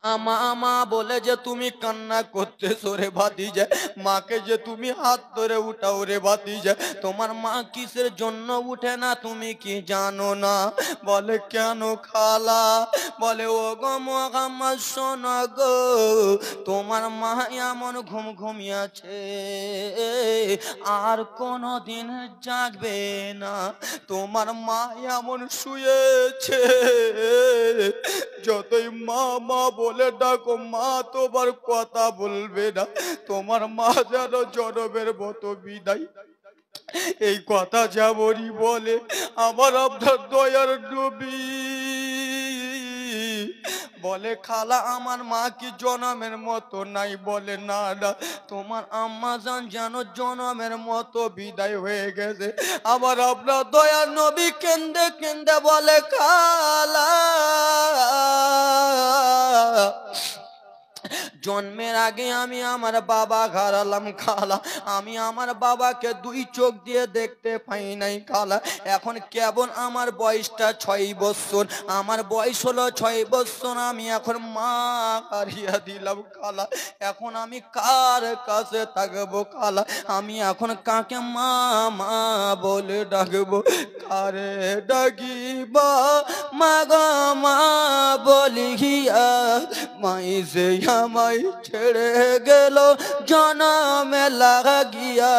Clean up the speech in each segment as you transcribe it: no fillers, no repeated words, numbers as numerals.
আমা আমা বলে যে তুমি কান্না করতেছো রে ভাতিজা, মাকে যে তুমি হাত ধরে উঠাও রে ভাতিজা, তোমার মা কিসের জন্য উঠে না তুমি কি জানো না? বলে কেন খালা? বলে ও গো মোহাম্মদ শোনো গো, তোমার মা এমন ঘুম ঘুমিয়েছে আর কোনো দিন জাগবে না। তোমার মা এমন শুয়েছে, যতই মা মা বলে ডাকো মা তোমার কথা বলবে না। তোমার মা যেন জনমের মতো বিদায়। এই কথা যেমনই বলে আমার আপনার দয়ার নবী বলে খালা আমার মা কি জনমের মতো নাই? বলে না না, তোমার আম্মা জান যেন জনমের মতো বিদায় হয়ে গেছে। আবার আপনার দয়ার নবী কেন্দে কেন্দে বলে খালা জন্মের আগে আমি আমার বাবা হারালাম খালা, আমি আমার বাবাকে দুই চোখ দিয়ে দেখতে পাই নাই খালা। এখন কেবল আমার বয়সটা 6 বছর, আমার বয়স হলো 6 বছর, আমি এখন মা হারিয়ে দিলাম খালা। এখন আমি কার কাছে থাকবো খালা? আমি এখন কাকে মা মা বলে ডাকবো? কারে ডাকিবা মা গো মা বলিয়া, মাই যে আমায় ছেড়ে গেল জনমে লাগিয়া।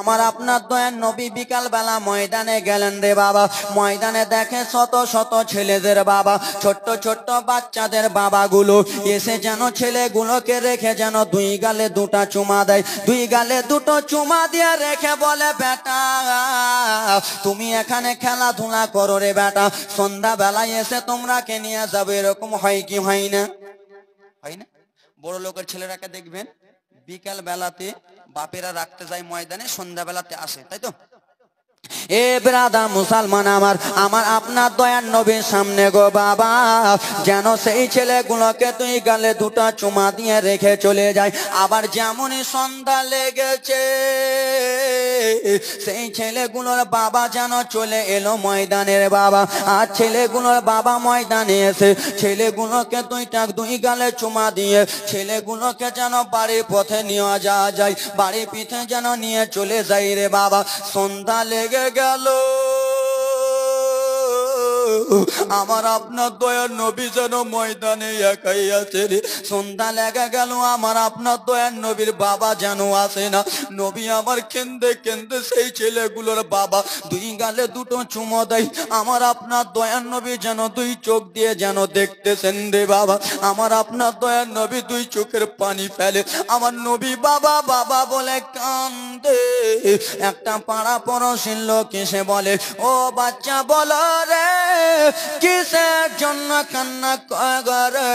আমার আপনার দয়ার নবী বিকাল বেলা ময়দানে গেলেন রে বাবা। ময়দানে দেখে শত শত ছেলেদের বাবা, ছোট্ট ছোট্ট বাচ্চাদের বাবাগুলো এসে যেন ছেলেগুলোকে রেখে যেন দুই গালে দুটা চুমা দেয়। দুই গালে দুটো চুমা দিয়ে রেখে বলে বেটা তুমি এখানে খেলাধুলা করো রে বেটা, সন্ধ্যা বেলায় এসে তোমরা কে নিয়ে যাবে। এরকম হয় কি হয় না? হয় না? বড় লোকের ছেলেরাকে দেখবেন বিকাল বেলাতে বাপেরা রাখতে যায় ময়দানে, সন্ধ্যা বেলাতে আসে, তাই তো? এ ব্রাদার মুসলমান আমার, আমার আপনার দয়ার নবীর সামনে গো বাবা যেন সেই ছেলেগুলোকে তুই গালে দুটো চুমা দিয়ে রেখে চলে যায়। আবার যেমনই সন্ধ্যা লেগেছে সেই ছেলেগুলোর বাবা যেন চলে এলো ময়দানের বাবা। আর ছেলেগুলোর বাবা ময়দানে এসে ছেলেগুলোকে দুই গালে চুমা দিয়ে ছেলেগুলোকে যেন বাড়ির পথে নিয়ে যাওয়া যায়, বাড়ির পিঠে যেন নিয়ে চলে যাই রে বাবা। সন্ধ্যা লেগে গেল, আমার আপনার দয়ার নবী যেন ময়দানে একাই আছে রে। সন্ধ্যা লেগে গেল, আমার আপনার দয়ার নবীর বাবা যেন আসে না। নবী আমার কেন্দে কেন্দে সেই ছেলেগুলোর বাবা দুই গালে দুটো চুমো দেয়। আমার আপনার দয়ার নবী যেন দুই চোখ দিয়ে যেন দেখতেছেন রে বাবা। আমার আপনার দয়ার নবী দুই চোখের পানি ফেলে। আমার নবী বাবা বাবা বলে কান্দে। একটা পাড়া পড়শির লোক এসে বলে ও বাচ্চা বলো রে কিসের জন্য কান্না করে,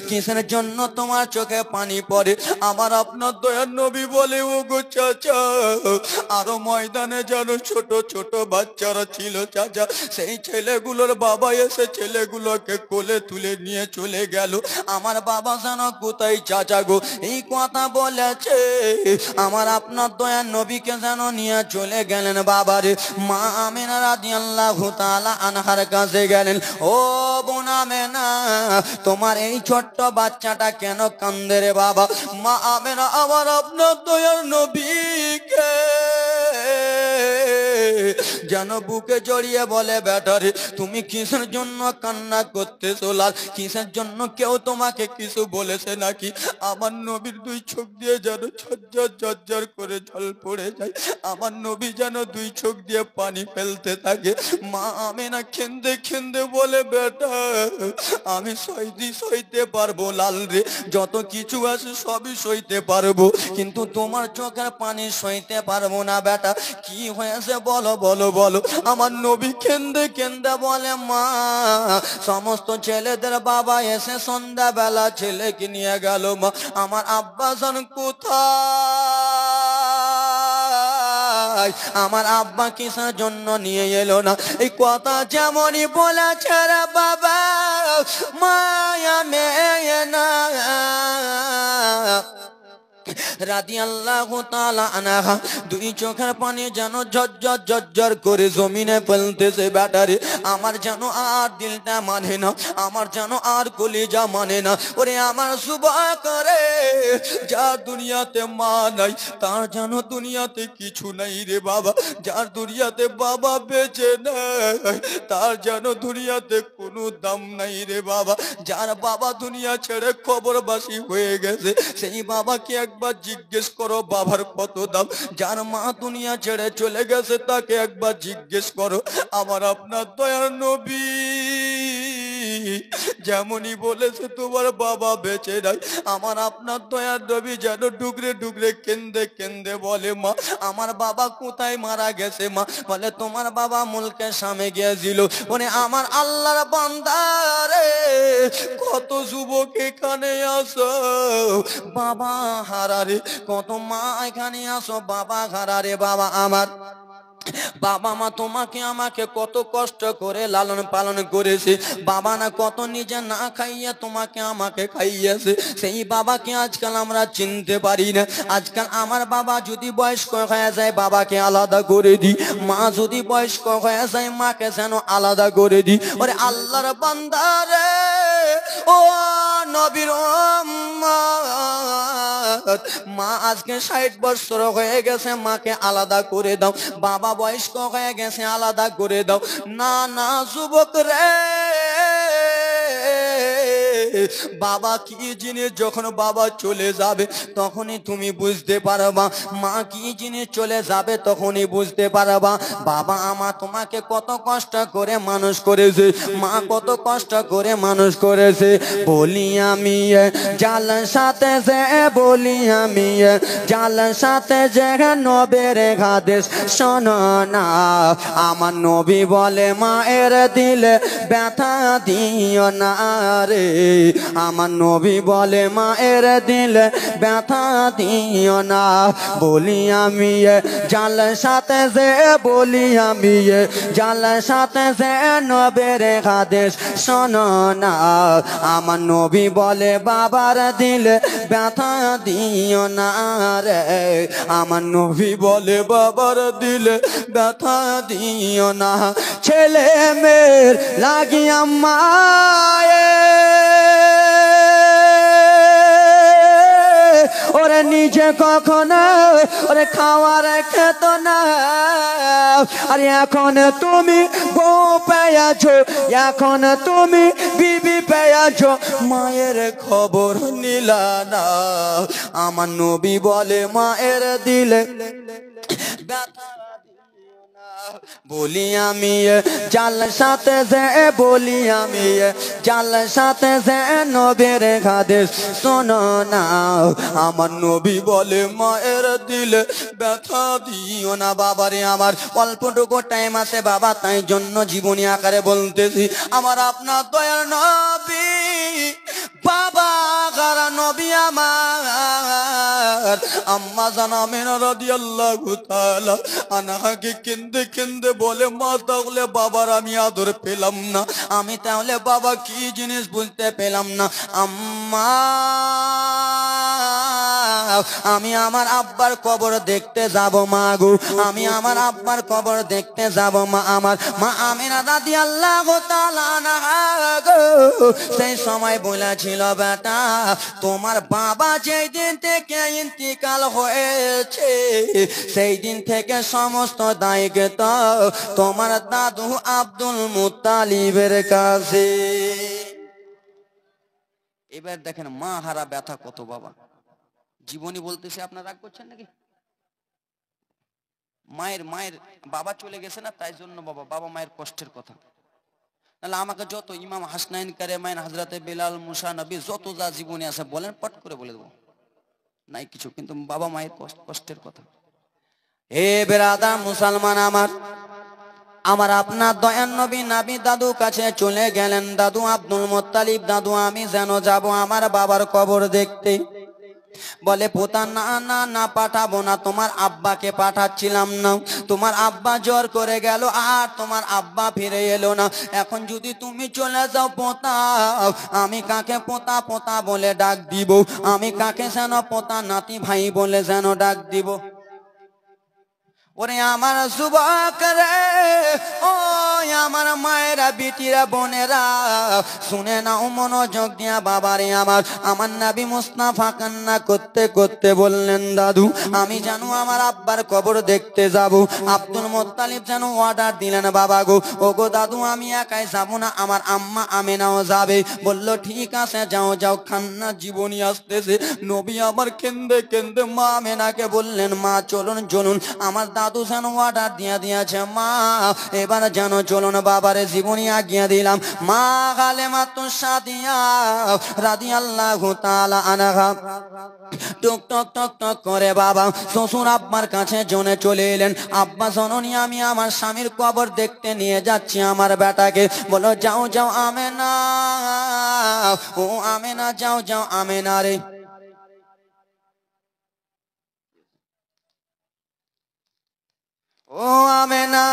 কিসের জন্য তোমার চোখে পানি পড়ে? আমার আপনার দয়ার নবী বলে ও গো চাচা, আরো ময়দানে যেন ছোট ছোট বাচ্চারা ছিল চাচা, সেই ছেলেগুলোর বাবা এসে ছেলেগুলোকে কোলে তুলে নিয়ে চলে গেল। আমার বাবা যেন কোথায় চাচা গো এই কথা বলেছে, আমার আপনার দয়ার নবীকে যেন নিয়ে চলে গেলেন বাবারে। মা আমিনা রাদিয়াল্লাহু তাআলা আনহার কাছে গেলেন, ও বোন আমিনা তোমার এই ছোট্ট বাচ্চাটা কেন কান্দে রে বাবা? মা আমিনা আমার আপনার দয়ার নবীকে যেন বুকে জড়িয়ে বলে বেটারে তুমি কিসের জন্য কান্না করতেছো লাল? কিসের জন্য? কেউ তোমাকে কিছু বলেছে নাকি? আমার নবীর দুই চোখ দিয়ে যেন ঝরঝর ঝরঝর করে জল পড়ে যায়। আমার নবী যেন দুই চোখ দিয়ে পানি ফেলতে থাকে। মা আমিনা কেন্দে কেন্দে বলে বেটা আমি সইতে পারবো লাল রে, যত কিছু আছে সবই সইতে পারবো, কিন্তু তোমার চোখের পানি সইতে পারবো না বেটা। কি হয়েছে বলো বলো বলো। আমার নবী কেন্দে কেন্দে বলে মা সমস্ত ছেলেদের বাবা এসে সন্ধ্যা বেলা ছেলেকে নিয়ে গেল মা, আমার আব্বা জান কোথায়? আমার আব্বা কিসের জন্য নিয়ে এলো না? এই কথা যেমনই বলেছে রে বাবা মায়া মেয়ে না রাদিয়াল্লাহু তাআলা আনহা দুই চোখের পানি যেন ঝরঝর ঝরঝর করে জমিনে ফেলতেছে ব্যাটারে আমার যেন আর দিলটা মানে না আমার যেন আর কলিজা মানে না ওরে আমার যুবক রে যার দুনিয়াতে মা নাই তার যেন দুনিয়াতে কিছু নাই রে বাবা যার দুনিয়াতে বাবা বেঁচে নাই তার যেন দুনিয়াতে কোনো দাম নাই রে বাবা যার বাবা দুনিয়া ছেড়ে কবরবাসী হয়ে গেছে সেই বাবাকে একবার জিজ্ঞেস করো বাবার কত দাম যার মা দুনিয়া ছেড়ে চলে গেছে তাকে একবার জিজ্ঞেস করো আমার আপনার দয়ার নবী যেমনই বলেছে তোমার বাবা বেঁচে নাই আমার আপনার দয়ার নবী যেন ডুগরে ডুগরে কেন্দে কেন্দে বলে মা আমার বাবা কোথায় মারা গেছে মা বলে তোমার বাবা মুলকের সামনে গিয়েছিল মানে আমার আল্লাহর বান্দা রে কত যুবক এখানে আসো বাবা হারারে কত মা এখানে আসো বাবা হারারে বাবা আমার বাবা মা তোমাকে আমাকে কত কষ্ট করে লালন পালন করেছে বাবা না কত নিজে না খাইয়ে তোমাকে আমাকে খাইয়েছে সেই বাবাকে আজকাল আমরা চিনতে পারি না আজকাল আমার বাবা যদি বয়স্ক হয়ে যায় বাবাকে আলাদা করে দিই মা যদি বয়স্ক হয়ে যায় মাকে যেন আলাদা করে দিই ওরে আল্লাহর বান্দা রে ও নবীর উম্মত মা আজকে 60 বছর হয়ে গেছে মাকে আলাদা করে দাও বাবা বয়স্ক হয়ে গেছে আলাদা করে দাও না না যুবক রে বাবা কি জিনিস যখন বাবা চলে যাবে তখনই তুমি বুঝতে পারবা মা কি জিনিস চলে যাবে তখনই বুঝতে পারবা বাবা আমার তোমাকে কত কষ্ট করে মানুষ করেছে মা কত কষ্ট করে মানুষ করেছে বলি আমি জাল সাথে যে বলি আমি জাল সাথে যে নবের হাদিস শোনো না আমার নবী বলে মায়ের দিলে ব্যথা দিও না রে আমার নবী বলে মায়ের দিলে ব্যথা দিও না বলি আমি জাল সাথে যে বলি আমি জাল সাথে যে নবের হাদিস শোনো না আমার নবী বলে বাবার দিলে ব্যথা দিও না রে আমার নবী বলে বাবার দিলে ব্যথা দিও না ছেলে মেয়ের লাগিয়া মায়ে ওরে নিজে কখনো ওরে খাওয়ার খেত না আর এখন তুমি বউ পেয়েছো এখন তুমি বিবি পেয়েছো মায়ের খবর নিলা না আমার নবী বলে মায়ের দিলে ব্যথা বলি আমি জাল সাথে যে বলি আমি জাল সাথে যে নবীর হাদিস শোনো না আমার নবী বলে মায়ের দিলে ব্যথা দিও না বাবারে আমার অল্পটুকু টাইম আছে বাবা তাই জন্য জীবনী আকারে বলতেছি আমার আপনার দয়ার নবী বাবা গারা নবী আমার আম্মা জানা আমিনা রাদিয়াল্লাহু তাআলা আনহাকে কেন্দে কেন্দে বলে মা তাহলে বাবার আমি আদর পেলাম না আমি তাহলে বাবা কি জিনিস বুঝতে পেলাম না আম্মা আমি আমার আব্বার কবর দেখতে যাব মা গো আমি আমার আব্বার কবর দেখতে যাব মা আমার মা আমিনা রাদিয়াল্লাহু তাআলা আনহা গো সেই সময় বলেছিল বেটা তোমার বাবা যেই দিন থেকে ইন্তিকাল হয়েছে সেই দিন থেকে সমস্ত দায়িত্ব তোমার দাদু আব্দুল মুত্তালিবের কাছে এবার দেখেন মা হারা ব্যথা কত বাবা জীবনী বলতেছে আপনারা রাগ করছেন নাকি মায়ের বাবা চলে গেছে না তাই জন্য বাবা মায়ের কষ্টের কথা নাহলে আমাকে যত ইমাম হাসনাইন কারেমাইন হযরতে বেলাল মুসা নবী যত যা জীবনী আছে বলেন পট করে বলে দেবো নাই কিছু কিন্তু বাবা মায়ের কষ্টের কথা হে বেরাদার মুসলমান আমার আপনার দয়ার নবী নাবি দাদু কাছে চলে গেলেন দাদু আব্দুল মুত্তালিব দাদু আমি যেন যাব আমার বাবার কবর দেখতে বলে পোতা না না না পাঠাবো না, তোমার আব্বাকে পাঠাচ্ছিলাম না, তোমার আব্বা জ্বর করে গেল আর তোমার আব্বা ফিরে এলো না, এখন যদি তুমি চলে যাও পোতা, আমি কাকে পোতা পোতা বলে ডাক দিব, আমি কাকে যেন পোতা নাতি ভাই বলে যেন ডাক দিব। ওরে আমার যুবক রে, ও আমার মায়েরা বিটিরা বোনেরা, শুনে নাও মনোযোগ দিয়া বাবারে আমার, আমার নবী মুস্তাফা কান্না করতে করতে বললেন দাদু আমি জানো আমার আব্বার কবর দেখতে যাব। আব্দুল মুত্তালিব যেন অর্ডার দিলেন বাবা গো, ও গো দাদু আমি একাই যাব না, আমার আম্মা আমেনাও যাবে। বলল ঠিক আছে যাও যাও, কান্না জীবনী আসতেছে। নবী আমার কেন্দে কেন্দে মা আমেনাকে বললেন মা চলুন চলুন, আমার দাদু যেন অর্ডার দিয়ে দিয়েছে মা, এবার যেন চলুন বাবারে জীবনী আগিয়ে দিলাম। মা হালেমা সাদিয়া রাদিয়াল্লাহু তাআলা আনহা টক টক টক টক করে বাবা শ্বশুর আব্বার কাছে জনে চলে এলেন। আব্বা জননী আমি আমার স্বামীর কবর দেখতে নিয়ে যাচ্ছি আমার বেটাকে। বলো যাও যাও আমেনা, ও আমেনা যাও যাও আমেনা রে, ও আমেনা,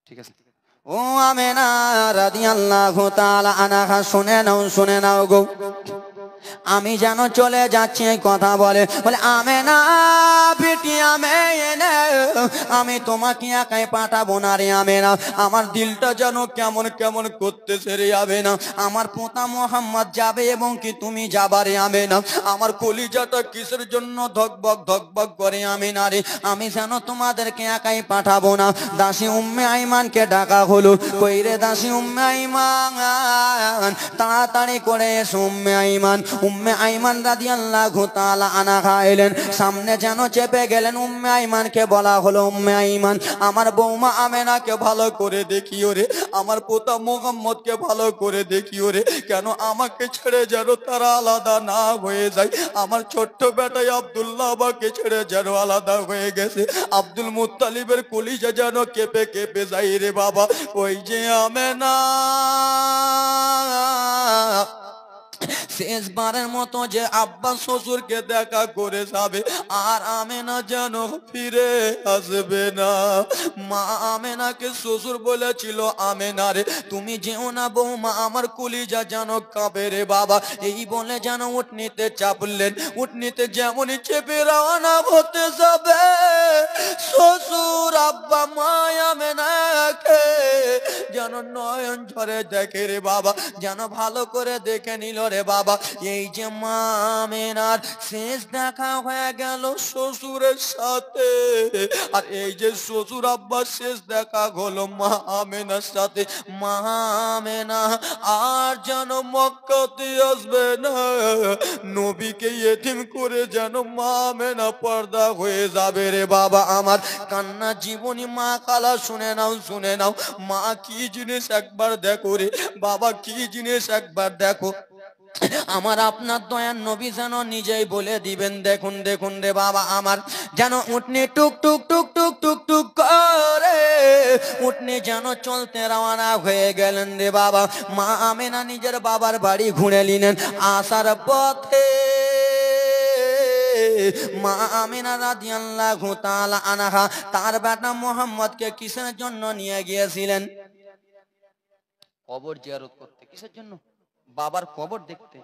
ঠিক আছে, ও আমেনা রাদিয়াল্লাহু তাআলা আনহা শুনে নাও গো, আমি যেন চলে যাচ্ছি এই কথা বলে আমেনা বেটি আমেনা, আমি তোমাকে একাই পাঠাবো না রে আমেনা, আমার দিলটা যেন কেমন কেমন করতেছে রে আমেনা, আমার পোতা মোহাম্মদ যাবে এবং কি তুমি যাবা রে আমেনা, আমার কলিজাটা কিসের জন্য ধকবক ধকবক করে আমেনা রে, আমি যেন তোমাদেরকে একাই পাঠাবো না। দাসী উম্মে আইমানকে ডাকা হলো, কই রে দাসী উম্মে আইমান, তাড়াতাড়ি করে এসো উম্মে আইমান। উম্মে আইমান রাদিয়াল্লাহু তাআলা আনহা এলেন, সামনে যেন চেপে গেলেন। উম্মে আইমানকে বলা হলো উম্মে আইমান আমার বৌমা আমেনাকে ভালো করে দেখিও রে, আমার পোতা মুহাম্মদকে ভালো করে দেখিও রে, কেন আমাকে ছেড়ে যেন তারা আলাদা না হয়ে যায়, আমার ছোট্ট বেটাই আব্দুল্লাহ আমাকে ছেড়ে যেন আলাদা হয়ে গেছে, আব্দুল মুত্তালিবের কলিজা যেন কেঁপে কেঁপে যায় রে বাবা। ওই যে আমেনা শেষবারের মতো যে আব্বা শ্বশুরকে দেখা করে যাবে, আর আমেনা যেন ফিরে আসবে না। মা আমেনাকে শ্বশুর বলেছিল আমেনা রে তুমি যেও না বৌমা, আমার কলিজা যেন কাঁপে রে বাবা। এই বলে যেন উটনিতে চাপলেন, উটনিতে যেমনই চেপে রওনা হতে যাবে, শ্বশুর আব্বা মা আমেনাকে যেন নয়ন ঝরে দেখে রে বাবা, যেন ভালো করে দেখে নিল রে বাবা। এই যে মা আমেনার শেষ দেখা হয়ে গেল শ্বশুরের সাথে, আর এই যে শ্বশুর আব্বার শেষ দেখা হলো মা আমেনার সাথে। মা আমেনা আর যেন মক্কাতে আসবে না, নবীকে এতিম করে যেন মা আমেনা পর্দা হয়ে যাবে রে বাবা আমার। কান্না জীবনী মা কালা শুনে নাও, মা কি জিনিস একবার দেখো রে বাবা, কি জিনিস একবার দেখো। আমার আপনার দয়ার নবী যেন নিজেই বলে দিবেন দেখুন দেখুন রে বাবা আমার, যেন উঠনি টুক টুক টুক টুক টুক টুক করে উঠনি যেন চলতে রওনা হয়ে গেলেন রে বাবা। মা আমেনা নিজের বাবার বাড়ি ঘুরে নিলেন। আসার পথে মা আমেনা রাদিয়াল্লাহু তাআলা আনহা তার বেটা মুহাম্মদকে কিসের জন্য নিয়ে গিয়েছিলেন? কবর জিয়ারত করতে। কিসের জন্য? বাবার কবর দেখতে।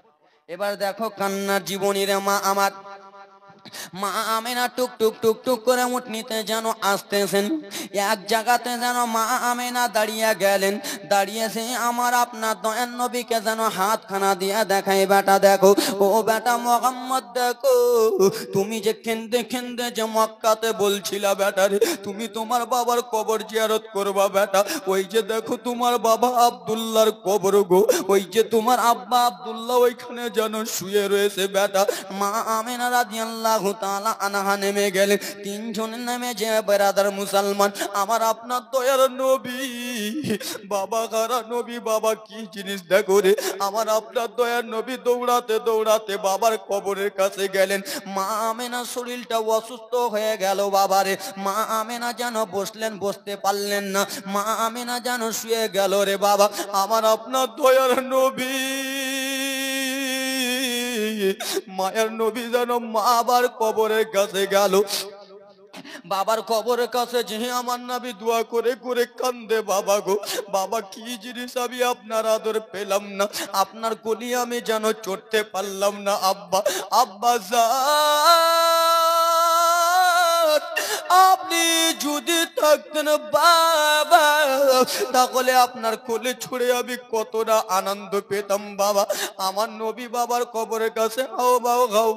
এবার দেখো কান্নার জীবনী রে মা আমার। মা আমেনা টুক টুক টুক টুক করে উঠনিতে যেন আসতেছেন, এক জায়গাতে যেন মা আমেনা দাঁড়িয়ে গেলেন। দাঁড়িয়েছে আমার আপনার দয়ার নবীকে যেন হাতখানা দিয়ে দেখাই, বেটা দেখো, ও বেটা মুহাম্মদ দেখো, তুমি যে কেন্দে কেন্দে যে মক্কাতে বলছিলা বেটারে তুমি তোমার বাবার কবর জিয়ারত করবা বেটা, ওই যে দেখো তোমার বাবা আব্দুল্লাহর কবর গো, ওই যে তোমার আব্বা আব্দুল্লাহ ওইখানে যেন শুয়ে রয়েছে বেটা। মা আমেনা রাদিয়াল্লাহু রাদিয়াল্লাহু তাআলা আনহা নেমে গেলেন। তিনজন নেমে যে বেরাদার মুসলমান, আমার আপনার দয়ার নবী বাবা গারা নবী, বাবা কি জিনিস দেখো রে। আমার আপনার দয়ার নবী দৌড়াতে দৌড়াতে বাবার কবরের কাছে গেলেন। মা আমেনা শরীরটা অসুস্থ হয়ে গেল বাবারে। মা আমেনা যেন বসলেন, বসতে পারলেন না। মা আমেনা যেন শুয়ে গেল রে বাবা। আমার আপনার দয়ার নবী মায়ের নবী যেন মা আবার কবরের কাছে গেল। বাবার কবরের কাছে যে আমার নবী দোয়া করে করে কান্দে, বাবা গো বাবা কি জিনিস আমি আপনার আদর পেলাম না, আপনার কোলে আমি যেন চড়তে পারলাম না। আব্বা আব্বা জান, আপনি যদি থাকতেন বাবা, তাহলে আপনার কোলে ছুড়ে আমি কতটা আনন্দ পেতাম বাবা। আমার নবী বাবার কবরের কাছে হাও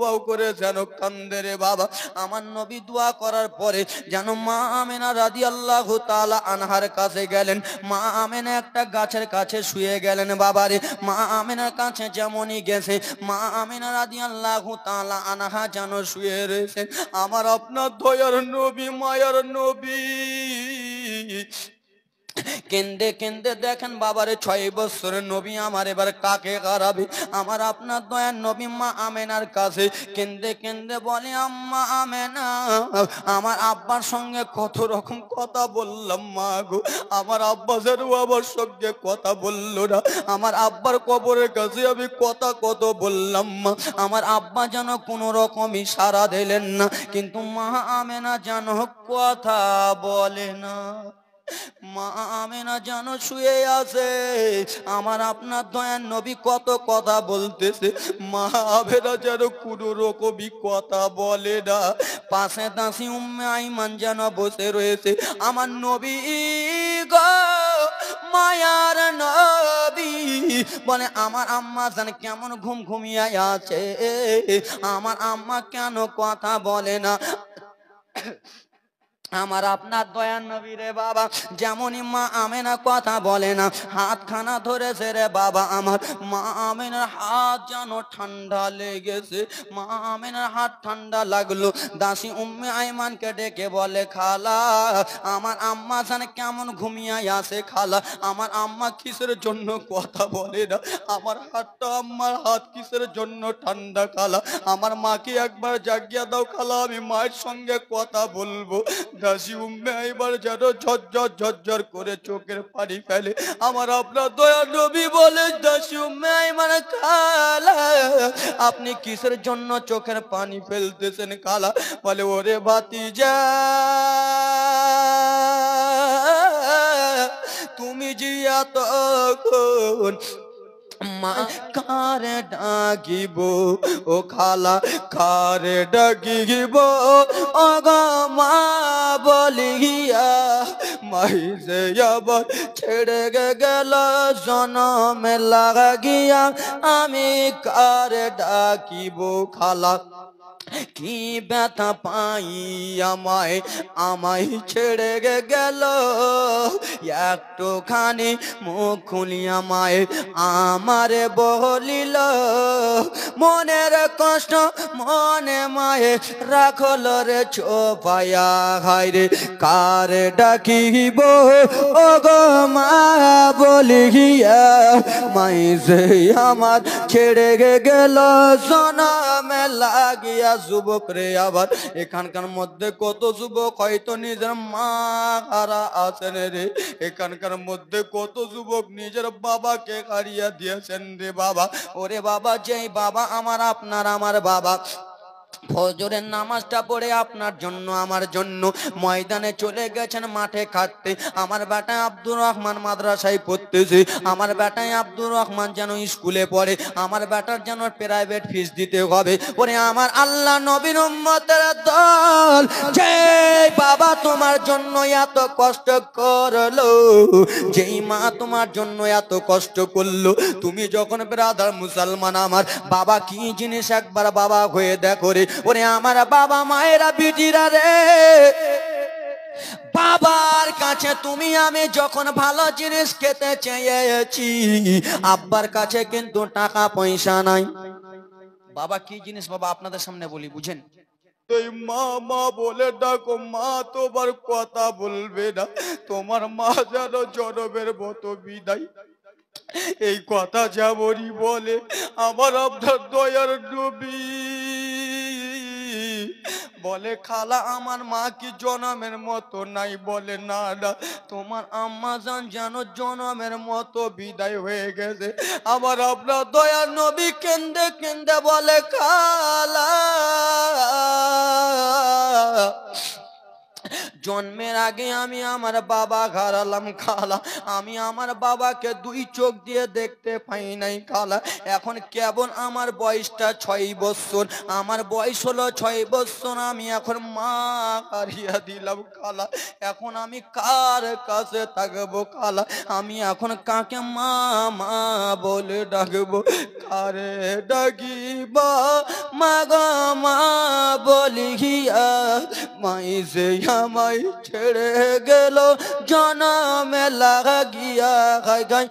বাও করে যেন কান্দে রে বাবা। আমার নবী দোয়া করার পরে যেন মা আমেনা রাদিয়াল্লাহু তাআলা আনহার কাছে গেলেন। মা আমেনা একটা গাছের কাছে শুয়ে গেলেন বাবারে। মা আমেনার কাছে যেমনই গেছে, মা আমেনা রাদিয়াল্লাহু তাআলা আনহা যেন শুয়ে রয়েছে। আমার আপনার দয়ার নবী মায়ার নবী কেন্দে কেন্দে দেখেন বাবারে 6 বছরের নবী আমার এবার কাকে হারাবে। আমার আপনার দয়ার নবী মা আমেনার কাছে কেন্দে কেন্দে বলে, আম্মা আমেনা, আমার আব্বার সঙ্গে কত রকম কথা বললাম মা গো, আমার আব্বা যেন আমার সঙ্গে কথা বললো না। আমার আব্বার কবরের কাছে আমি কত বললাম মা, আমার আব্বা যেন কোনো রকমই সাড়া দিলেন না। কিন্তু মা আমেনা যেন কথা বলে না। মা আমেনা যেন শুয়ে আছে, আমার আপনার দয়ার নবী কত কথা বলতেছে, মা আমেনা যেন কোনো রকমই কথা বলে না। পাশে দাসী উম্মে আইমান যেন বসে রয়েছে। আমার নবী গো মায়ার নবী বলে, আমার আম্মা জান কেমন ঘুমিয়ে আছে, আমার আম্মা কেন কথা বলে না। আমার আপনার দয়ার নবী রে বাবা যেমনই মা আমেনা কথা বলে না, হাতখানা ধরেছে রে বাবা। আমার মা আমেনার হাত যেন ঠান্ডা লেগেছে। মা আমেনার হাত ঠান্ডা লাগলো। দাসী উম্মে আইমানকে ডেকে বলে, খালা আমার আম্মা জানে কেমন ঘুমিয়ে আসে খালা, আমার আম্মা কিসের জন্য কথা বলে না, আমার হাতটা আম্মার হাত কিসের জন্য ঠান্ডা খালা, আমার মাকে একবার জাগিয়ে দাও খালা, আমি মায়ের সঙ্গে কথা বলবো। দাসী উম্মে আইমান যেন ঝরঝর করে চোখের পানি ফেলে। আমার আপনার দয়া নবী বলে, দাসী উম্মে আইমান খালা আপনি কিসের জন্য চোখের পানি ফেলতেছেন খালা? বলে, ওরে ভাতিজা তুমি জিয়া তখন মা কারে ডাকিব, ও খালা কারে ডাকিব, ও গো মা বলিয়া মাই যে আবার ছেড়ে গেল জনমে লাগিয়া, আমি কারে ডাকিব খালা। কি ব্যথা পাই আমায় ছেড়ে গেল, একটুখানি মুখ খুলিয়া মায়ে আমারে বলিল, মনের কষ্ট মনে মায়ে রাখল রে চোপায়া, হায়রে কারে ডাকিব ও গো মা বলিয়া মাই যে আমার ছেড়ে গেল জনমে লাগিয়া। যুবক রে, আবার এখানকার মধ্যে কত যুবক হয়তো নিজের মা হারা আছেন রে, এখানকার মধ্যে কত যুবক নিজের বাবাকে হারিয়ে দিয়েছেন রে বাবা। ওরে বাবা, যেই বাবা আমার বাবা ফজরের নামাজটা পড়ে আপনার জন্য আমার জন্য ময়দানে চলে গেছেন মাঠে খাটতে। আমার বেটা আব্দুর রহমান মাদ্রাসায় পড়তেছে, আমার বেটায় আব্দুর রহমান যেন স্কুলে পড়ে, আমার বেটার যেন প্রাইভেট ফিস দিতে হবে। ওরে আমার আল্লাহ নবীর উম্মতের দল, যে বাবা তোমার জন্য এত কষ্ট করলো, যেই মা তোমার জন্য এত কষ্ট করলো, তুমি যখন ব্রাদার মুসলমান আমার বাবা কি জিনিস একবার বাবা হয়ে দেখো রে। ওরে আমার বাবা মায়েরা বিটিরা রে, বাবার কাছে তুমি আমি যখন ভালো জিনিস খেতে চেয়েছি, আব্বার কাছে কিন্তু টাকা পয়সা নাই। বাবা কি জিনিস বাবা আপনাদের সামনে বলি, বুঝেন? তুই মা মা বলে ডাকো, মা তোমার কথা বলবে না, তোমার মা যেন জনমের মতো বিদায়। এই কথা যেমনই বলে আমার আপনার দয়ার নবী বলে, খালা আমার মা কি জনমের মতো নাই? বলে না না, তোমার আম্মা জান যেন জনমের মতো বিদায় হয়ে গেছে। আবার আপনার দয়ার নবী কেন্দে কেন্দে বলে, খালা জন্মের আগে আমি আমার বাবা হারালাম খালা, আমি আমার বাবাকে দুই চোখ দিয়ে দেখতে পাই নাই খালা। এখন কেবল আমার বয়সটা 6 বছর, আমার বয়স হলো 6 বছর, আমি এখন মা হারিয়ে দিলাম খালা। এখন আমি কার কাছে থাকবো খালা? আমি এখন কাকে মা মা বলে ডাকবো? কারে ডাকিবা মা গো মা বলিয়া, মাই যে আমায় ছেড়ে গেল জনমে লাগিয়া।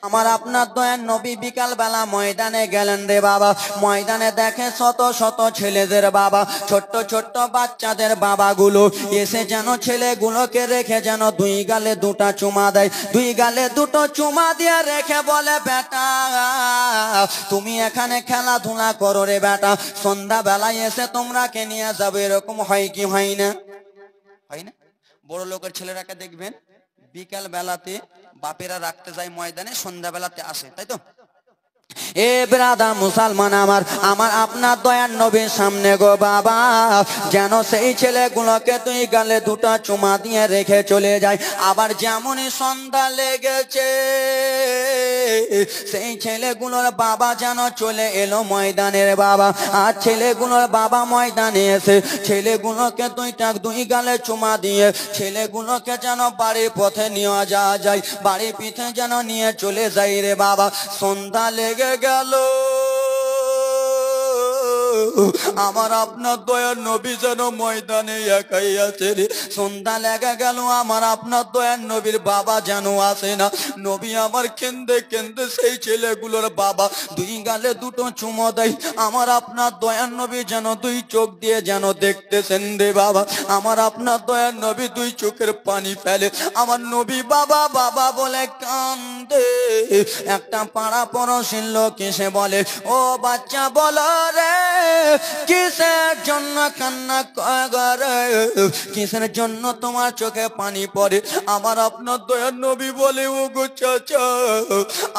আমার আপনার দয়ার নবী বিকাল বেলা ময়দানে গেলেন রে বাবা। ময়দানে দেখে শত শত ছেলেদের বাবা, ছোট্ট ছোট্ট বাচ্চাদের বাবাগুলো এসে যেন ছেলেগুলোকে রেখে যেন দুই গালে দুটা চুমা দেয়। দুই গালে দুটো চুমা দিয়ে রেখে বলে, বেটা তুমি এখানে খেলাধুলা করো রে বেটা, সন্ধ্যা বেলায় এসে তোমরাকে নিয়ে যাবে। এরকম হয় কি হয় না? হয় না? বড় লোকের ছেলেরাকে দেখবেন বিকাল বেলাতে বাপেরা রাখতে যায় ময়দানে, সন্ধ্যা বেলাতে আসে, তাই তো? এ ব্রাদার মুসলমান আমার, আমার আপনার দয়ার নবীর সামনে গো বাবা যেন সেই ছেলেগুলোকে তুই গালে দুটো চুমা দিয়ে রেখে চলে যায়। আবার যেমনই সন্ধ্যা লেগেছে সেই ছেলেগুলোর বাবা যেন চলে এলো ময়দানের বাবা। আর ছেলেগুলোর বাবা ময়দানে এসে ছেলেগুলোকে দুই গালে চুমা দিয়ে ছেলেগুলোকে যেন বাড়ির পথে নিয়ে যাওয়া যায়, বাড়ির পিঠে যেন নিয়ে চলে যাই রে বাবা। সন্ধ্যা লেগে গেল, আমার আপনার দয়ার নবী যেন ময়দানে একাই আছে রে। সন্ধ্যা লেগে গেল, আমার আপনার দয়ার নবীর বাবা যেন আসে না। নবী আমার কেন্দে কেন্দে সেই ছেলেগুলোর বাবা দুই গালে দুটো চুমো দেয়। আমার আপনার দয়ার নবী যেন দুই চোখ দিয়ে যেন দেখতেছেন রে বাবা। আমার আপনার দয়ার নবী দুই চোখের পানি ফেলে। আমার নবী বাবা বাবা বলে কান্দে। একটা পাড়া পড়শির লোক এসে বলে, ও বাচ্চা বলো রে কিসের জন্য কান্না করে, কিসের জন্য তোমার চোখে পানি পড়ে? আমার আপনার দয়ার নবী বলে, ও গো চাচা,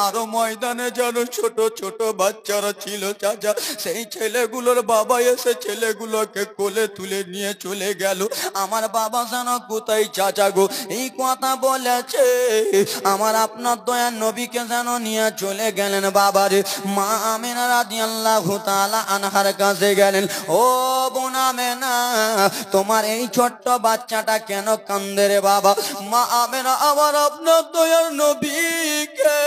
আরো ময়দানে যেন ছোট ছোট বাচ্চারা ছিল চাচা, সেই ছেলেগুলোর বাবা এসে ছেলেগুলোকে কোলে তুলে নিয়ে চলে গেল। আমার বাবা যেন কোথায় চাচা গো? এই কথা বলেছে। আমার আপনার দয়ার নবীকে যেন নিয়ে চলে গেলেন বাবারে। মা আমিনা রাদিয়াল্লাহু তাআলা আনহার কাছে গেলেন, ও বোন আমিনা, তোমার এই ছোট্ট বাচ্চাটা কেন কান্দে রে বাবা? মা আমিনা আমার আপনার দয়ার নবীকে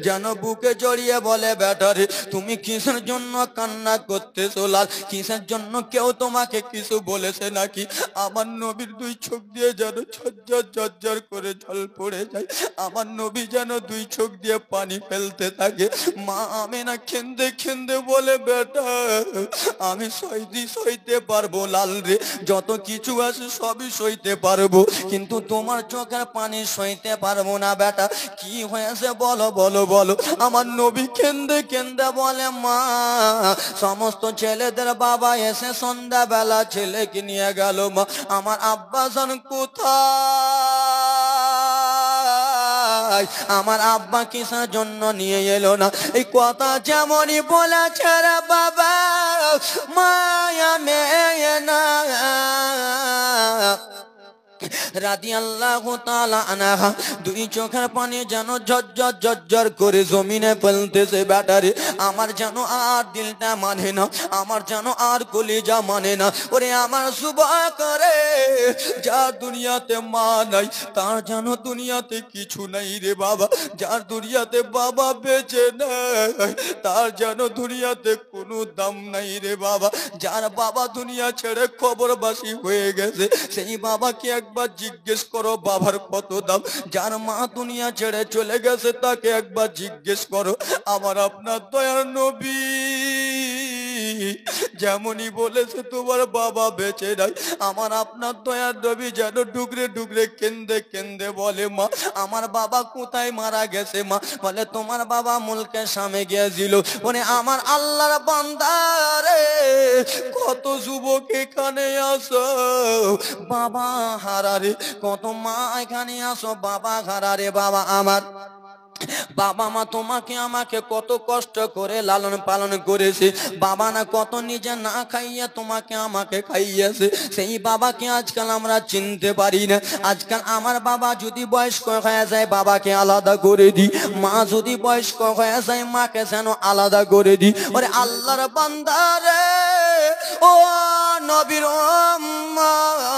যেন বুকে জড়িয়ে বলে, বেটারে তুমি কিসের জন্য কান্না করতেছো লাল? কিসের জন্য? কেউ তোমাকে কিছু বলেছে নাকি? আমার নবীর দুই চোখ দিয়ে যেন ঝরঝর ঝরঝর করে জল পড়ে যায়। আমার নবী যেন দুই চোখ দিয়ে পানি ফেলতে থাকে। মা আমিনা কেন্দে কেন্দে বলে, বেটা আমি সইতে পারবো লাল রে, যত কিছু আছে সবই সইতে পারবো, কিন্তু তোমার চোখের পানি সইতে পারবো না বেটা। কি হয়েছে বলো বলো বলো? আমার নবী কেন্দে কেন্দে বলে, মা সমস্ত ছেলেদের বাবা এসে সন্ধ্যা বেলা ছেলেকে নিয়ে গেল, মা আমার আব্বা জান কোথায়? আমার আব্বা কিসের জন্য নিয়ে এলো না? এই কথা যেমনই বলেছে রে বাবা, মায়া মেয়ে না রাদিয়াল্লাহু তাআলা আনহা দুই চোখের পানি যেন ঝরঝর ঝরঝর করে জমিনে ফেলতেছে। ব্যাটারে আমার যেন আর দিলটা মানে না, আমার যেন আর কলিজা মানে না। ওরে আমার সুবহ করে, যার দুনিয়াতে মা নাই তার যেন দুনিয়াতে কিছু নাই রে বাবা। যার দুনিয়াতে বাবা বেঁচে নাই তার যেন দুনিয়াতে কোনো দাম নাই রে বাবা। যার বাবা দুনিয়া ছেড়ে কবরবাসী হয়ে গেছে সেই বাবাকে একবার জিজ্ঞেস করো বাবার কত দাম। যার মা দুনিয়া ছেড়ে চলে গেছে তাকে একবার জিজ্ঞেস করো। আমার আপনার দয়ার নবী যেমনই বলেছে তোমার বাবা বেঁচে নাই, আমার আপনার দয়ার নবী যেন ডুগরে ডুগরে কেন্দে কেন্দে বলে, মা আমার বাবা কোথায় মারা গেছে মা? বলে তোমার বাবা মুলকের সামনে গিয়েছিল। বলে আমার আল্লাহর বান্দা রে, কত যুবক এখানে আসো বাবা হারারে, কত মা এখানে আসো বাবা হারারে। বাবা আমার, বাবা মা তোমাকে আমাকে কত কষ্ট করে লালন পালন করেছে, বাবা না কত নিজে না খাইয়ে তোমাকে আমাকে খাইয়েছে, সেই বাবাকে আজকাল আমরা চিনতে পারি না। আজকাল আমার বাবা যদি বয়স্ক হয়ে যায় বাবাকে আলাদা করে দিই, মা যদি বয়স্ক হয়ে যায় মাকে যেন আলাদা করে দিই। ওরে আল্লাহর বান্দা রে, ও নবীর উম্মত,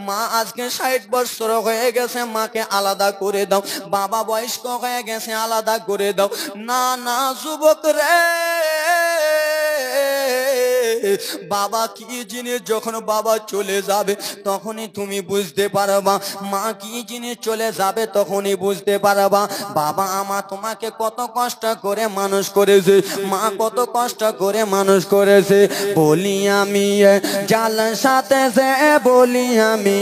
মা আজকে 60 বছর হয়ে গেছে, মাকে আলাদা করে দাও। বাবা বয়স্ক হয়ে গেছে, আলাদা করে দাও। না না যুবক রে, বাবা কি জিনিস যখন বাবা চলে যাবে তখনই তুমি বুঝতে পারবা, মা কি জিনিস চলে যাবে তখনই বুঝতে পারবা। বাবা আমার তোমাকে কত কষ্ট করে মানুষ করেছে, মা কত কষ্ট করে মানুষ করেছে। বলি আমি জাল সাথে যে, বলি আমি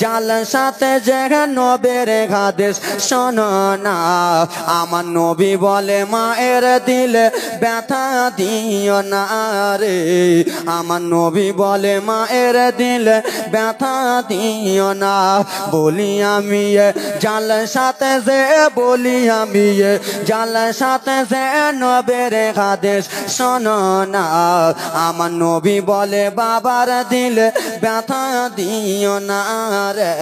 জাল সাথে যে নবের হাদিস শোনো না, আমার নবী বলে মায়ের দিলে ব্যথা দিও না রে, আমার নবী বলে মায়ের দিলে ব্যথা দিও না। বলি আমি জাল সাথে যে, বলি আমি জাল সাথে যে নবের হাদিস শোনো না, আমার নবী বলে বাবার দিলে ব্যথা দিও না রে,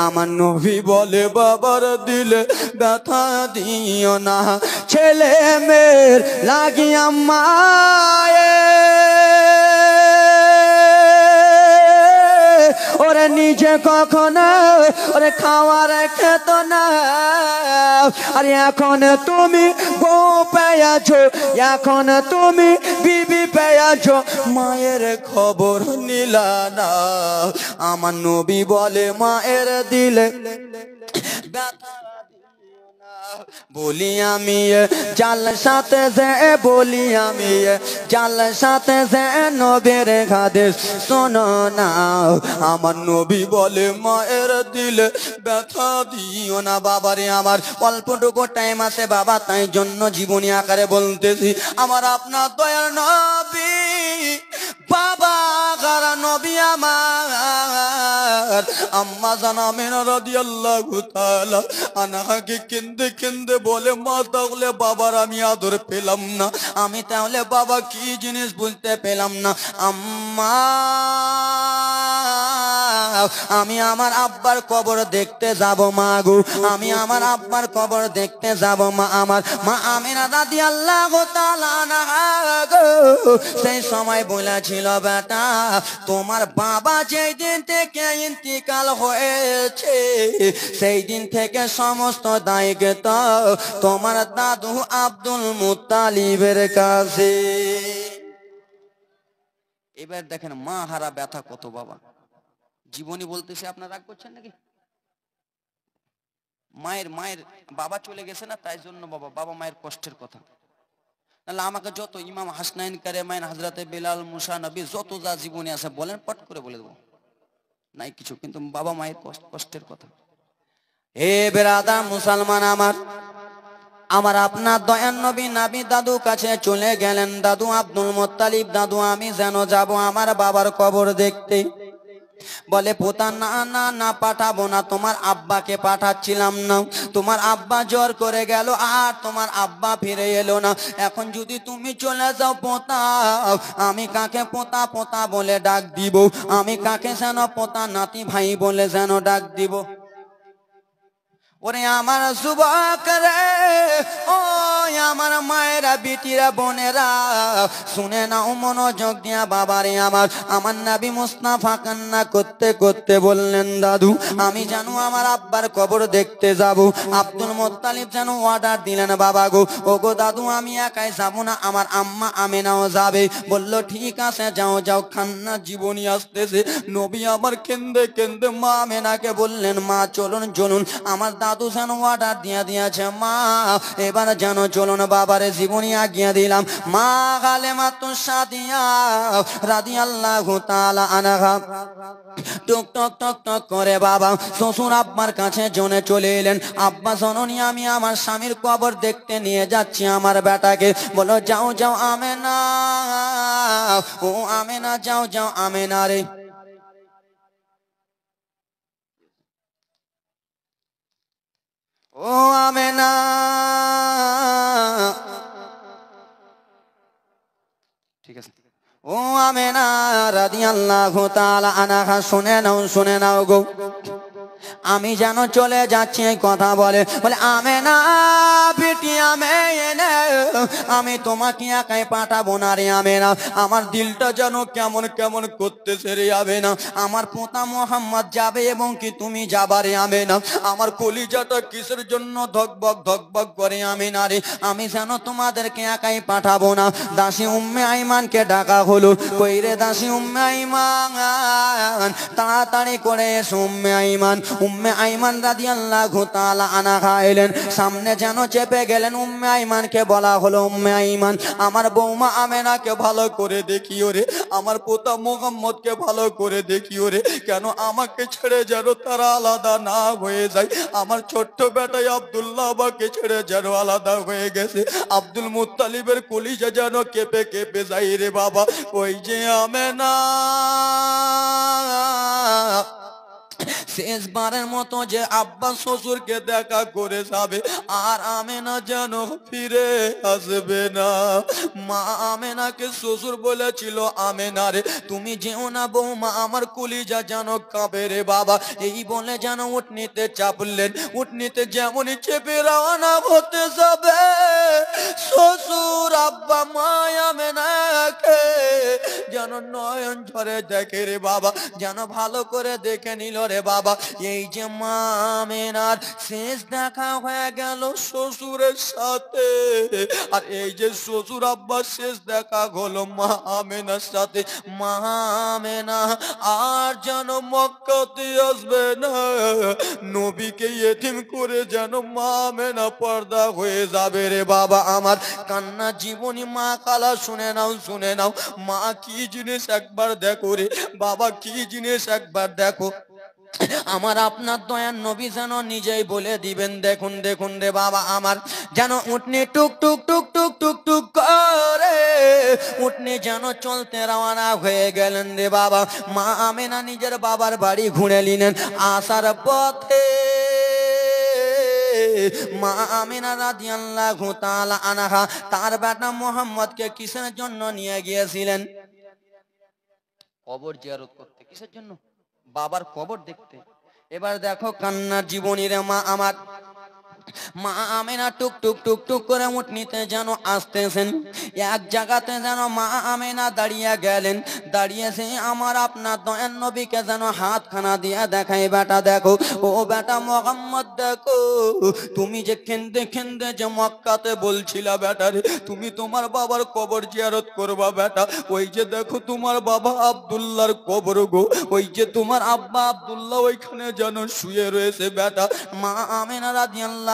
আমার নবী বলে বাবার দিলে ব্যথা দিও না। ছেলে মেয়ের লাগিয়া মায়ে ওরে নিজে কখনো ওরে খাওয়ার খেত না, আর এখন তুমি বউ পেয়েছো, এখন তুমি বিবি পেয়েছো, মায়ের খবর নিলা না। আমার নবী বলে মায়ের দিলে ব্যথা। বলি আমি জাল সাথে যে, বলি আমি জাল সাথে যে নবের হাদিস শোনো না, আমার নবী বলে মায়ের দিলে ব্যথা দিও না। বাবারে আমার অল্পটুকু টাইম আছে বাবা, তাই জন্য জীবনী আকারে বলতেছি। আমার আপনার দয়ার নবী বাবা গারা নবী আমার আম্মা জানা আমিনা রাদিয়াল্লাহু তাআলা আনহাকে কেন্দে কেন্দে বলে, মা তাহলে বাবার আমি আদর পেলাম না, আমি তাহলে বাবা কি জিনিস বুঝতে পেলাম না। আম্মা আমি আমার আব্বার কবর দেখতে যাব মা গো, আমি আমার আব্বার কবর দেখতে যাব মা। আমার মা আমিনা রাদিয়াল্লাহু তাআলা আনহা গো সেই সময় বলেছিল, বেটা তোমার বাবা যেই দিন থেকে ইন্তিকাল হয়েছে সেই দিন থেকে সমস্ত দায়িত্ব তোমার দাদু আব্দুল মুত্তালিবের কাছে। এবার দেখেন মা হারা ব্যথা কত বাবা। জীবনী বলতেছে, আপনার রাগ করছেন নাকি? মায়ের মায়ের বাবা চলে গেছে না, তাই জন্য বাবা বাবা মায়ের কষ্টের কথা। নাহলে আমাকে যত ইমাম হাসনাইন কারেমাইন হযরতে বেলাল মুসা নবী যত যা জীবনী আছে বলেন, পট করে বলে দেবো, নাই কিছু, কিন্তু বাবা মায়ের কষ্টের কথা। হে বেরাদার মুসলমান আমার, আমার আপনার দয়ার নবী নাবি দাদু কাছে চলে গেলেন। দাদু আব্দুল মুত্তালিব, দাদু আমি যেন যাব আমার বাবার কবর দেখতে। বলে পোতা না না না পাঠাবো না, তোমার আব্বাকে পাঠাচ্ছিলাম না, তোমার আব্বা জ্বর করে গেল আর তোমার আব্বা ফিরে এলো না, এখন যদি তুমি চলে যাও পোতা, আমি কাকে পোতা পোতা বলে ডাক দিব, আমি কাকে যেন পোতা নাতি ভাই বলে যেন ডাক দিব। ওরে আমার যুবক রে, ও আমার মায়েরা বিটিরা বোনেরা শুনে নাও মনোযোগ দিয়া বাবারে আমার। আমার নবী মুস্তাফা কান্না করতে করতে বললেন, দাদু আমি জানো আমার আব্বার কবর দেখতে যাব। আব্দুল মুত্তালিব যেন অর্ডার দিলেন, বাবা গো ও গো দাদু আমি একাই যাব না, আমার আম্মা আমিনাও যাবে। বলল ঠিক আছে যাও যাও। কান্না জীবনী আসতেছে, নবী আমার কেন্দে কেন্দে মা আমিনাকে বললেন, মা চলুন চলুন, আমার দাদু যেন অর্ডার দিয়ে দিয়েছে, মা এবার যেন চলুন বাবারে জীবনী আগিয়ে দিলাম। মা হালেমাতুস সাদিয়া রাদিয়াল্লাহু তাআলা আনহা টক টক টক টক করে বাবা শ্বশুর আব্বার কাছে জনে চলে এলেন। আব্বা জননী, আমি আমার স্বামীর কবর দেখতে নিয়ে যাচ্ছি আমার বেটাকে। বলো যাও যাও আমেনা, ও আমেনা, যাও যাও আমেনা রে। ও আমেনা, ঠিক আছে। ও আমেনা রাদিয়াল্লাহু তাআলা আনহা, শুনে নাও শুনে নাও গো, আমি যেন চলে যাচ্ছি এই কথা বলে আমেনা বেটি আমেনা, আমি তোমাকে একাই পাঠাবো না রে আমেনা। আমার দিলটা যেন কেমন কেমন করতেছে রে আমেনা। আমার পোতা মোহাম্মদ যাবে এবং কি তুমি যাবা রে আমেনা। আমার কলিজাটা কিসের জন্য ধকবক ধকবক করে আমেনা রে। আমি যেন তোমাদেরকে একাই পাঠাবো না। দাসী উম্মে আইমানকে ডাকা হলো। কই রে দাসী উম্মে আইমান, তাড়াতাড়ি করে এসো উম্মে আইমান। উম্মে আইমান রাদিয়াল্লাহু তাআলা আনহা এলেন, সামনে যেন চেপে গেলেন। উম্মে আইমানকে বলা হলো, উম্মে আইমান আমার বৌমা আমেনাকে ভালো করে দেখিও রে, আমার পোতা মুহাম্মদকে ভালো করে দেখিও রে। কেন আমাকে ছেড়ে যেন তারা আলাদা না হয়ে যায়। আমার ছোট্ট বেটাই আব্দুল্লাহ আমাকে ছেড়ে যেন আলাদা হয়ে গেছে। আব্দুল মুত্তালিবের কলিজা যেন কেঁপে কেঁপে যায় রে বাবা। ওই যে আমেনা শেষবারের মতো যে আব্বা শ্বশুরকে দেখা করে যাবে, আর আমেনা যেন ফিরে আসবে না। মা আমেনাকে শ্বশুর বলেছিল, আমেনা রে তুমি যেও না বৌমা, আমার কলিজা যেন কাঁপে রে বাবা। এই বলে যেন উটনিতে চাপলেন। উটনিতে যেমনই চেপে রওনা হতে যাবে, শ্বশুর আব্বা মা আমেনাকে যেন নয়ন ঝরে দেখে রে বাবা, যেন ভালো করে দেখে নিল রে বাবা। এই যে মা আমেনার শেষ দেখা হয়ে গেল শ্বশুরের সাথে, আর এই যে শ্বশুর আব্বার শেষ দেখা হলো মা আমেনার সাথে। মা আমেনা আর যেন মক্কাতে আসবে না। নবীকে ইতিম করে যেন মা আমেনা পর্দা হয়ে যাবে রে বাবা। আমার কান্না জীবনী মা কালা শুনে নাও শুনে নাও। মা কি জিনিস একবার দেখো রে বাবা, কি জিনিস একবার দেখো। আমার আপনার দয়ার নবী যেন নিজেই বলে দিবেন, দেখুন দেখুন রে বাবা আমার, যেন উঠনি টুক টুক টুক টুক টুক টুক করে উঠনি যেন চলতে রওনা হয়ে গেলেন রে বাবা। মা আমেনা নিজের বাবার বাড়ি ঘুরে নিলেন। আসার পথে মা আমেনা রাদিয়াল্লাহু তাআলা আনহা তার বেটা মুহাম্মদকে কিসের জন্য নিয়ে গিয়েছিলেন? কবর জিয়ারত করতে। কিসের জন্য? বাবার কবর দেখতে। এবার দেখো কান্নার জীবনী রে মা আমার। মা আমেনা টুক টুক টুক টুক করে উঠনিতে যেন আসতেছেন। এক জায়গাতে যেন মা আমেনা দাঁড়িয়ে গেলেন। দাঁড়িয়েছে আমার আপনার দয়ার নবীকে যেন হাতখানা দিয়ে দেখাই, বেটা দেখো, ও বেটা মুহাম্মদ দেখো, তুমি যে কেন্দে কেন্দে যে মক্কাতে বলছিলা বেটারে তুমি তোমার বাবার কবর জিয়ারত করবা বেটা, ওই যে দেখো তোমার বাবা আব্দুল্লাহর কবর গো, ওই যে তোমার আব্বা আব্দুল্লাহ ওইখানে যেন শুয়ে রয়েছে বেটা। মা আমেনা রাদিয়াল্লাহু